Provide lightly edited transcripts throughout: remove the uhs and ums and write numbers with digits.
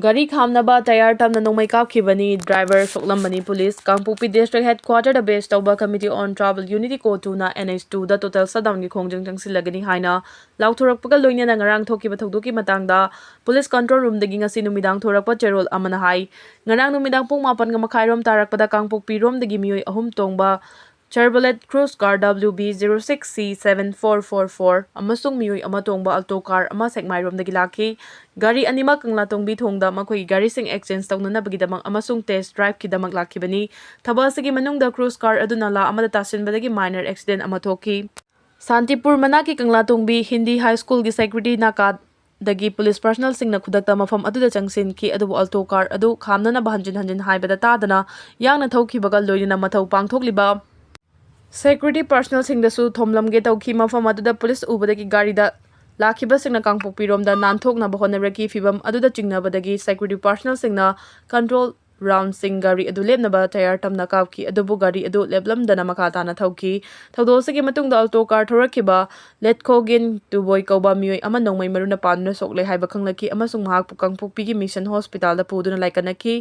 Gari khamnaba tayar tamna nongmai kapkhibani driver soklambani police Kangpokpi district headquarter da base tauba committee on travel unity ko 2 na NH2 da total shutdown gi khongjang jangsilagani haina lauthorakpaga loinena ngarang thokiba thogdoki matangda police control room dagi ngasi numidang thorakpa cherol amana hai ngarang numidang pung 4 ga makhai rom tarakpada Kangpokpi rom dagi mioi ahum tongba Chevrolet Cruise Car WB06C7444 amasung mioi ama tongba alto car ama sekmai rom dagi lakhi Gari anima kangla tongbi thongda makoi gari sing exchange tawnana bagidamang amasung test drive kidamak lakhibani thaba sigi manungda cruise car aduna la amada tasinbadagi minor accident ama thoki Santipur manaki kangla tongbi Hindi High School gi security naka dagi police personnel singna khudakta mafam aduda changsin ki adu alto car adu khamnana bahanjin hanjin haibada tadana yangna thaukibaga loina mathau pangthokliba Security personnel singdasu thomlamge tauki mafam aduda police ubadagi garida Lakhiba singna Kangpokpi romda nanthokna bahonaraki fibam aduda chingnabadagi security personnel singna control round sing gari adu lepnaba tayar tamna kapki adubu gari adu leblamdana makatana thauki thodosigi matungda alto car thorakhiba letkogin tuboy kauba mioi ama nongmai maruna panuna sokle haiba khanglaki amasung mahak Kangpokpi gi mission hospital da puduna laikanaki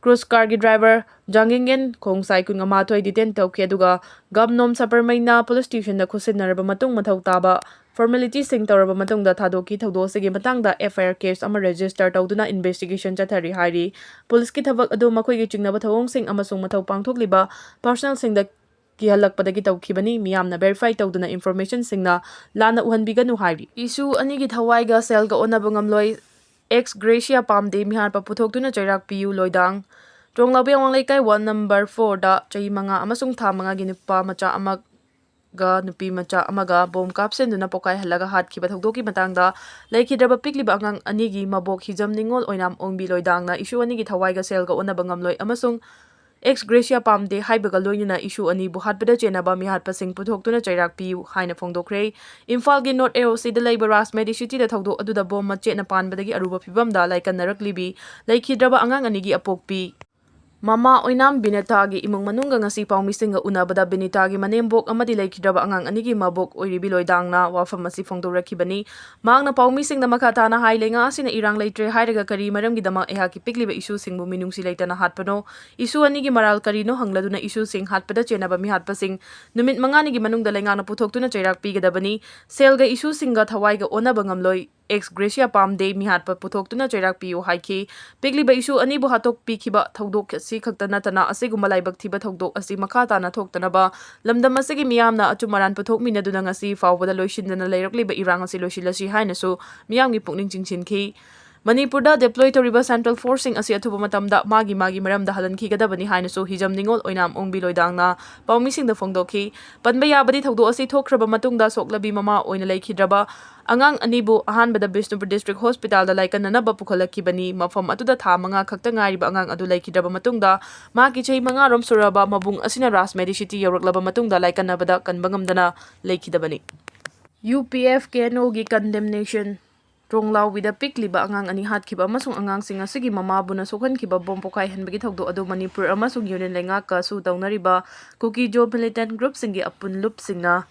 Cruise car gi driver Jangingen Khongsai kun ngamathoi detain tauki aduga Gamnom Saparmaina police station da khusinaraba matung mathau taba formality sing tawraba matungda thadoki thawdosigi matangda FIR case ama register tawduna investigation chathari hairi police ki thabak adu makoi gi chingnaba thawong sing amasung mathau pangthokliba personnel sing da ki halakpadagi tawkhibani miyamna verify tawduna information singna lana uhanbiganu hairi issue ani gi thawai ga sel ga onaba ngamloi ex gracia pamde mihar pa puthokduna chairak piu loidang tronglaobi wanglaikai 1 number 4 da chai manga amasung tha manga gi nupa macha ama ga nupi macha amaga bom kapsenduna pokai halaga hatkhiba thogdoki matangda laikhidraba pikliba angang anigi mabok hijam ningol oinam ongbi loidangna issue anigi thawai ga sel ga onaba ngamloi amasung ex gracia pamde haibaga loinina issue ani bu hatbada chenaba mi hatpa sing puthokduna chairak piu haina phongdokre Imphal gi North AOC da leiba ras medicity da thogdo aduda bom mache na panbadagi aruba phibam da laikan naraklibi laikhidraba angang anigi apokpi Mama oinam Bineta gi imung manungga ngasi paumisinga unabada Bineta gi manembok amadi laikhidraba angang anigi mabok oiribi loidangna wafam asi phongdorakibani mangna paumisingna makatana hailenga asina irang leitre hairaga kari maramgi dama ehaki pikliba issue singbu minungsi leitana hatpano issue anigi maral karino hangladuna issue sing hatpada chenaba mi hatpa sing numit mangani gi manungda lengana puthokduna chairak pigadabani selga issue singa thawaiga onaba ngamloi ex gracia pamde mi hatpa puthokduna chairak piu haiki pikliba issue ani bu hatok pikhiba thogdok si khaktana tana asiguma laibak thiba thogdok asi makhata na thoktanaba lamdam asigi miyamna achumaran puthokmina duna ngasi fawbada loishindana leirakliba irang asi loishilasi hainasu miyamgi pukning chingchinki Manipurda deploy toriba Central Forcing asi athuba matamda magi maramda halanki gadabani hainasu hijam ningol oinam ongbi loidangna paumising da phongdoki panba yabadi thogdo asi thokraba matungda soklabi mama oina laikhidraba angang anibu ahanbada Bishnupur District Hospital da laikananaba pukhalakibani mafam atuda tha manga khakta ngairiba angang adu laikhidraba matungda magi chei manga rom suraba mabung asina ras medicity yawraklaba matungda laikanabada kanbangamdana laikhidabani UPF KNO gi condemnation Tronglaobi da pikliba angang ani hatkhiba amasung angang singa sigi mama buna sokhankiba bom pokai hanbagi thogdo adu Manipur amasung union lenga ka su tawnariba Kuki job militant group singi apun loop singna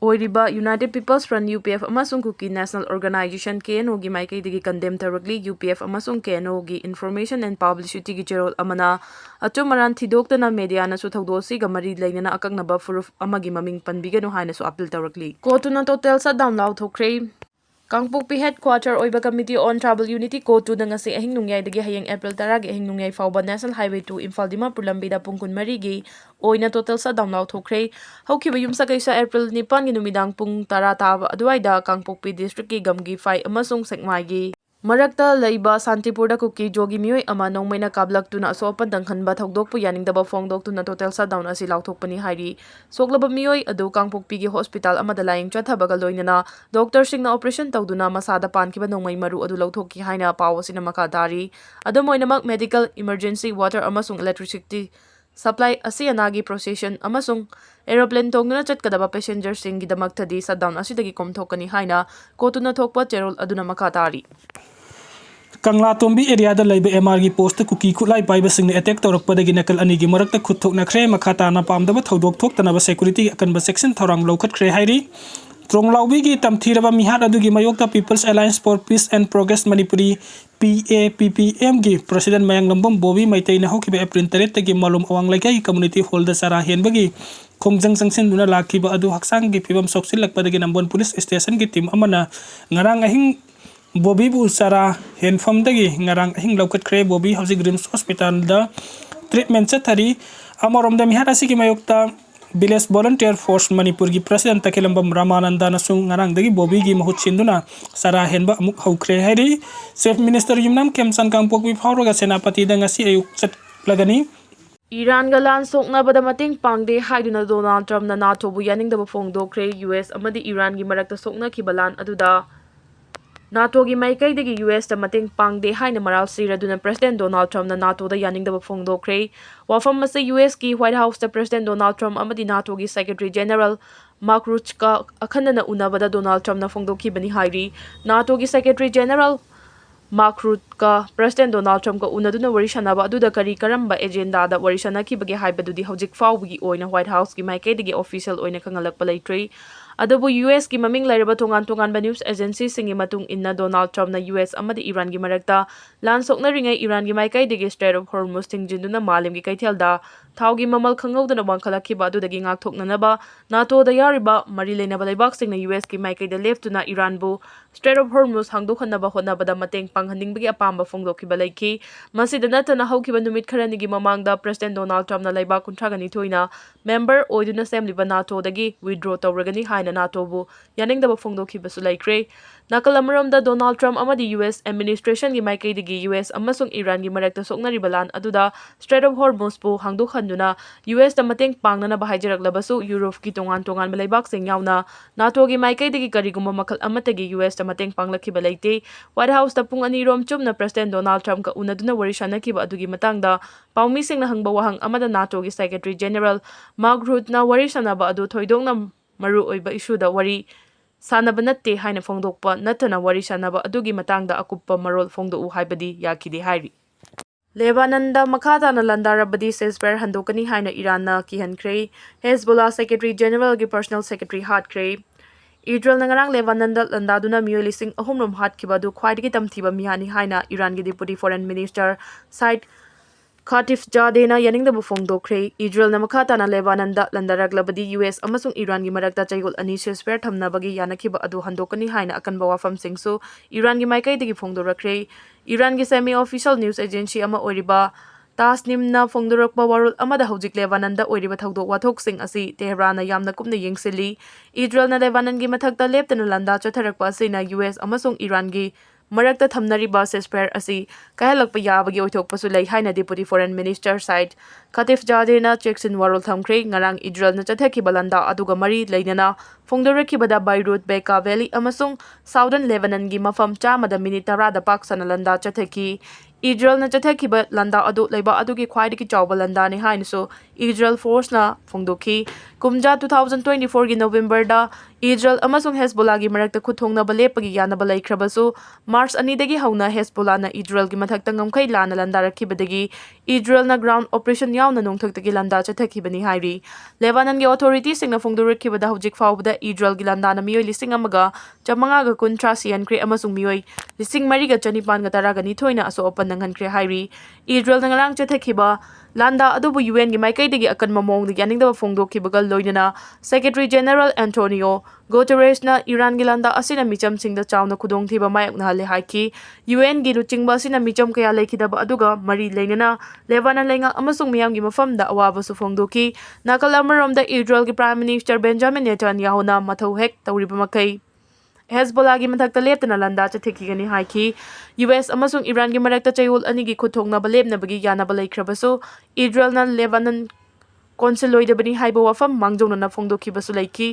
oiriba United People's Front UPF amasung Kuki National Organization KNO gi maikei digi condemn taragli UPF amasung KNO gi information and publicity gi cherol amana achumaran thidoktana media na su thogdo siga mari leinana akaknaba proof amagi maming panbiganu haina su appeal taragli kotuna total shutdown law thokre Kangpokpi headquarter oiba committee on travel unity ko 2 da ngasi ahing nungyai dagi hayang April 10 gi ahing nungyai fawba National Highway 2 Imphal Dimapur lambi da pung 12 gi oina total shutdown law thokre haukiba yumsa kaisa April 9 gi numidang pung 10 taba aduaida Kangpokpi district gi gamgi fai amasung sekmai gi Marakta leiba Santipurda Kuki jogi mioi ama nongmaina kablaktuna asopan dangkhanba thogdokpu yaningdaba phongdoktuna total shutdown asi lauthokpani hairi soklaba mioi adu Kangpokpi gi hospital amada laing chathabaga loinana doctor singna operation tawduna masada pankiba nongmai maru adu lauthokki haina Pao asina makadari adumoinamak medical emergency water amasung electricity supply asi anagi procession amasung aeroplane tongna chatkadaba passenger singi damaktadi shutdown asidagi komthokani haina kotuna thokpa cherol aduna makatari Kanglatombi area da laiba MR gi post Kuki khulai paiba singna attack tawrakpadagi nakal ani gi marakta khuthoknakhre makhata na pamdaba thodok thoktanaba security akanba section thorang lokhatkre hairi Tronglaobi gi tamthiraba mihat adugi mayokta People's Alliance for Peace and Progress Manipuri PAPPM gi President Mayang Lambam Bobby Meitei na hokiba April 3 tagi malum awang lagay community hall da sara henbagi khongjang sangsin duna lakiba adu haksang gi phibam soksil lakpadagi nambon police station gi team amana ngarang ahing Bobby bu sara henfam dagi ngarang ahing laukat kre Bobby housing Grims Hospital da treatment chathari amarom da mihara sigi mayokta Village Volunteer Force Manipur gi President Takilambam Ramananda nasung ngarang dagi Bobby gi mahut sinduna sara henba amuk haukre hari Chief Minister Yumnam Kemsan Kangpok wi phauroga senapati da ngasi ayuk chat lagani Iran ga lan soknabada mating pangde haiduna Donald Trump na NATO bu yaningdaba phongdokre US amadi Iran gi marakta soknakiba lan aduda NATO gi maikaidagi US da mating pangde haina maral siraduna President Donald Trump na NATO da yaningdaba phongdokre wafam masa US ki White House da President Donald Trump amadi NATO gi Secretary General Mark Rutte ka akhanana unabada Donald Trump na phongdokibani hairi NATO gi Secretary General Mark Rutte ka President Donald Trump ka unaduna wari sanaba aduda kari karamba agenda da wari sanakibagi haibadudi hojik fawgi oina White House gi maikaidagi official oina kangalakpa leitre Adobo US ki maming lairaba tongan news agency singi matung inna Donald Trump na US amadi Iran gi marakta lansok na ringai Iran gi maikai digi Strait of Hormuz tingjinduna malim gi kaithelda thaugi mamal khangawdana wangkhalakhiba adudagi ngakthoknanaba NATO da yariba mari leinaba laibak singna US ki maikai da leftuna Iran bu Strait of Hormuz hangdokhanaba hotnabada mateng panghaningbagi apamba phongdokhiba leiki masida natana haukiba numit kharani gi mamangda President Donald Trump na laibak kuntragani thoina member oiduna semliba NATO dagi withdraw tawragani na NATO bu yaningdaba phongdokhibasu laikre nakal amaramda Donald Trump amadi US administration gi maikaidagi US amasung Iran gi marakta soknariba lan aduda Strait of Hormuz bu hangdokhanduna US da mateng pangnana bahaijaraklabasu Europe gi tongan malaibak sing yauna NATO gi maikaidagi karigumba makal amatagi US da mateng panglakhiba leite White House da pung ani rom chumna President Donald Trump ka unaduna wari sanakiba adugi matangda paumi singna hangba wahang amada NATO gi Secretary General Mark Rutte na wari sanaba adu thoidongna maru oiba issue da wari sanaba natte haina phongdokpa natana wari sanaba adugi matangda akuppa marol phongdou haibadi yakide hairi Lebanonda makata na landarabadi ceasefire handokani haina Iran na kihankre Hezbollah Secretary General gi Personal Secretary Hatkhibagi Israel na ngarang Lebanonda landaduna miyoi 3,000 hatkibadu khwaidagi tamthiba mihani haina Iran gi Deputy Foreign Minister Said Khatibzadeh yaningdaba phongdokre Israel na makata na Lebanonda landaraglabadi US amasung Iran gi marakta chaigol ani ceasefire thamnabagi yanakhiba adu handokani haina akanba wafam singsu Iran gi maikaidagi phongdorakre Iran gi semi-official news agency ama oiriba Tasnim na phongdorakpa warul amada hojik Lebanonda oiriba thaudok wathok sing asi Tehran na yamna kupna yengsili Israel na Lebanon gi mathakta leptana landa chatharakpa asina US amasung Iran gi marakta thamnariba ceasefire asi kahalakpa yabagi oithokpasu lei haina Deputy Foreign Minister Said Khatibzadeh na cheksin warol thamkre ngarang Israel na chathakhiba landa aduga mari leinana phongdorakhibada Beirut Bekaa Valley amasung Southern Lebanon gi mafam chamada minute 10 da paksana landa chathaki Israel na chathakhiba landa adu leiba adugi khwaidagi chawba landa ni hainasu Israel force na phongdokhi kumja 2024 gi November da Israel amasung Hezbollah gi marakta khuthongna balepagi yanaba laikhrabasu March 2 dagi hauna Hezbollah na Israel gi mathakta ngamkhai lana landa rakhibadagi Israel na ground operation yauna nongthaktagi landa chathakibani hairi Lebanon gi authorities singna phongdorakhibada hojik fawbada Israel gi landa na miyoi 1,500 ga kuntra siankre amasung miyoi 3,400 thoina aso open nanghankre hairi Israel na ngarang chathakhiba landa adubu UN gi maikaidagi akanma mongdagi yaningdaba phongdokhibaga loinana Secretary General Antonio Guterres na Iran gi landa asina micham singda chawna khudongthiba mayakna hale haiki UN gi luchingba asina micham kaya lekhidaba aduga mari leinana Lebanon lenga amasung miyam gi mafamda awaba su phongdoki nakal amaramda Israel gi Prime Minister Benjamin Netanyahu na mathau hek tawriba makai Hezbollah gi mathakta leptana landa chathekigani haiki US amasung Iran gi marakta chayol ani gi khuthongna balepnabagi yanaba laikhrabasu Israel na Lebanon konseloidabani haiba wafam mangjongna na phongdokhibasu laiki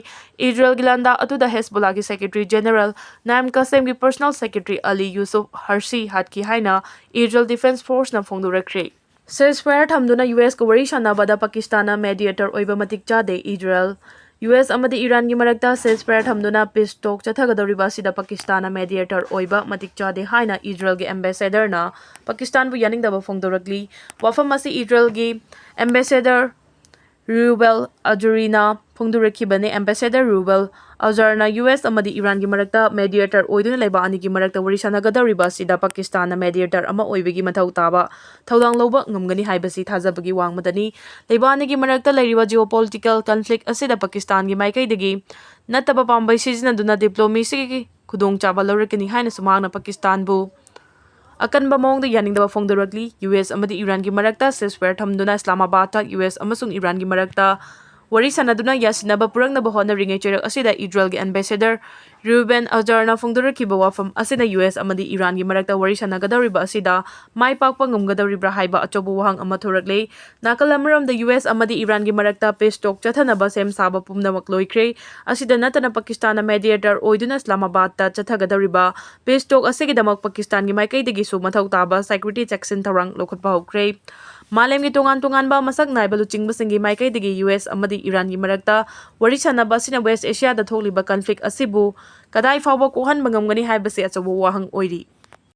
Israel gi landa atuda Hezbollah gi Secretary General Naim Qassem gi Personal Secretary Ali Yusuf Harsi hatki haina Israel Defense Force na phongdorakre ceasefire thamduna US ko wari sanabada Pakistan na mediator oiba matik chade Israel US amadi Iran gi marakta ceasefire thamduna peace talk chathagadoriba sida Pakistan na mediator oiba matik chade haina Israel gi ambassador na Pakistan bu yaningdaba phongdorakli wafam asi Israel gi ambassador Ruben Ajurina Phongdurekhibane Ambassador Ruben Azarna US amadi Iran gi marakta mediator oiduna leba ani gi marakta wari sanagadariba sida Pakistan na mediator ama oibigi mathau taba thaudang loba ngamgani haibasi thajabagi wangmadani leba ani gi marakta leiriba geopolitical conflict asida Pakistan gi maikai dagi nataba pambai sijinaduna diplomacy gi khudong chaba lawrakani haina sumangna Pakistan bu akanba mawngda yaningdaba phongdorakli US amadi Iran gi marakta ceasefire thamduna Islamabad US amasung Iran gi marakta wari sanaduna yasinaba purangnaba honnaringai cherak asida Israel gi ambassador Ruben Azarna phongdorakhiba wafam asina US amadi Iran gi marakta wari sanagadariba asida mai pakpa ngamgadaribra haiba achobu wahang ama thorakle nakal amaramda US amadi Iran gi marakta peace talk chathanaba sem saba pumnamak loikre asida natana Pakistan na mediator oiduna Islamabad ta chathagadariba peace talk asigidamak Pakistan gi maikaidagi su mathau taba security checksin tharang lokhatpa hokre Malemgi tongan-tonganba masak naiba luchingbasingi maikaidagi US amadi Iran gi marakta wari sanaba sina West Asia da tholiba conflict asibu kadai fawba kohan mangamgani haibasi achabu wahang oiri